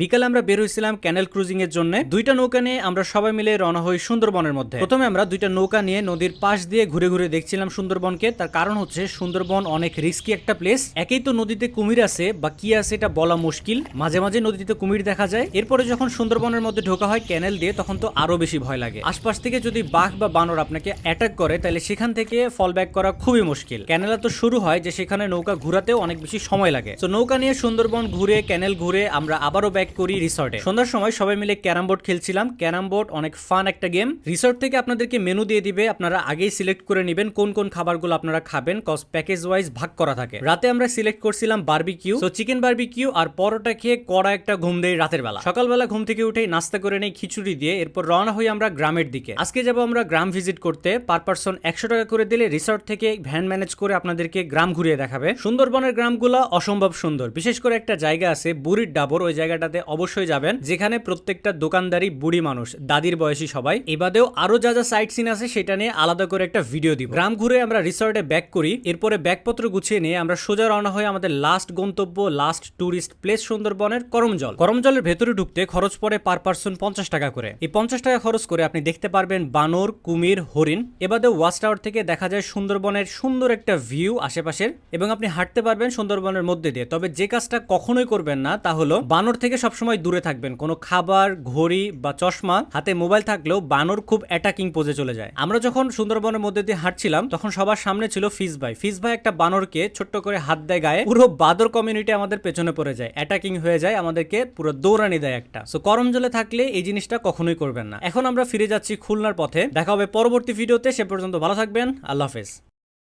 বিকালে আমরা বের হয়েছিলাম ক্যানেল ক্রুজিং এর জন্য। দুইটা নৌকা নিয়ে আমরা সবাই মিলে রওনা হই সুন্দরবনের মধ্যে। প্রথমে আমরা দুইটা নৌকা নিয়ে নদীর পাশ দিয়ে ঘুরে ঘুরে দেখছিলাম সুন্দরবনকে। তার কারণ হচ্ছে সুন্দরবন অনেক রিস্কি একটা প্লেস। একেই তো নদীতে কুমির আছে বা কি আছে এটা বলা মুশকিল, মাঝে মাঝে নদীতে কুমির দেখা যায়। এরপরে যখন সুন্দরবনের মধ্যে ঢোকা হয় ক্যানেল দিয়ে, তখন তো আরো বেশি ভয় লাগে। আশপাশ থেকে যদি বাঘ বা বানর আপনাকে অ্যাটাক করে তাহলে সেখান থেকে ফল ব্যাক করা খুবই মুশকিল। ক্যানেল তো শুরু হয় যে সেখানে নৌকা ঘুরাতেও অনেক বেশি সময় লাগে। তো নৌকা নিয়ে সুন্দরবন ঘুরে ক্যানেল ঘুরে আমরা আবারও ব্যাক করি রিসর্টে। সন্ধ্যার সময় সবাই মিলে ক্যারাম বোর্ড খেলছিলাম। ক্যারাম বোর্ড অনেক ফান একটা গেম। রিসর্ট থেকে আপনাদেরকে মেনু দিয়ে দিবে, আপনারা আগেই সিলেক্ট করে নেবেন কোন কোন খাবারগুলো আপনারা খাবেন, কজ প্যাকেজ ওয়াইজ ভাগ করা থাকে। রাতে আমরা সিলেক্ট করছিলাম বারবিকিউ, তো চিকেন বারবিকিউ আর পরোটা খেয়ে কড়া একটা ঘুম দেই রাতের বেলা। সকালবেলা ঘুম থেকে উঠেই নাস্তা করে নেই খিচুড়ি দিয়ে। এরপর রওনা হই আমরা গ্রামের দিকে। আজকে যাবো আমরা গ্রাম ভিজিট করতে। পার পারসন 100 টাকা করে দিলে রিসর্ট থেকে ভ্যান ম্যানেজ করে আপনাদেরকে গ্রাম ঘুরিয়ে দেখাবে। সুন্দরবনের গ্রামগুলো অসম্ভব সুন্দর। বিশেষ করে একটা জায়গা আছে বুড়ির ডাবর, ওই জায়গাটাতে অবশ্যই যাবেন, যেখানে প্রত্যেকটা দোকানদারি বুড়ি মানুষ, দাদির বয়সী সবাই। এবাদেও আরো যা যা সাইট সিন আছে সেটা নিয়ে আলাদা করে একটা ভিডিও দিব। গ্রাম ঘুরে আমরা রিসর্টে ব্যাক করি। এরপরে ব্যাগপত্র গুছিয়ে নিয়ে আমরা সোজা রওনা হয়ে আমাদের লাস্ট গন্তব্য, লাস্ট টুরিস্ট প্লেস সুন্দরবনের করমজল। করমজলের ভেতরে ঢুকতে খরচ পড়ে পার পারসন 50 টাকা করে। এই 50 টাকা খরচ করে আপনি দেখতে পারবেন বানর, কুমির, হরিণ। এবাদেও ওয়াচ টাওয়ার থেকে দেখা যায় সুন্দরবনের সুন্দর একটা ভিউ আশেপাশের, এবং আপনি হাঁটতে পারবেন সুন্দরবনের মধ্যে দিয়ে। তবে যে কাজটা কখনোই করবেন না তা হলো বানর থেকে সবসময় দূরে থাকবেন। কোনো খাবার, ঘড়ি বা চশমা, হাতে মোবাইল থাকলেও বানর খুব অ্যাটাকিং পোজে চলে যায়। আমরা যখন সুন্দরবনের মধ্যে দিয়ে হাঁটছিলাম তখন সবার সামনে ছিল ফিস ভাই। ফিস ভাই একটা বানরকে ছোট্ট করে হাত দেয় গায়ে, পুরো বাদর কমিউনিটি আমাদের পেছনে পড়ে যায়, অ্যাটাকিং হয়ে যায়, আমাদেরকে পুরো দৌড়ানি দেয় একটা। সো করমজলে থাকলে এই জিনিসটা কখনোই করবেন না। এখন আমরা ফিরে যাচ্ছি খুলনার পথে। দেখা হবে পরবর্তী ভিডিওতে। সে পর্যন্ত ভালো থাকবেন। আল্লাহ হাফেজ।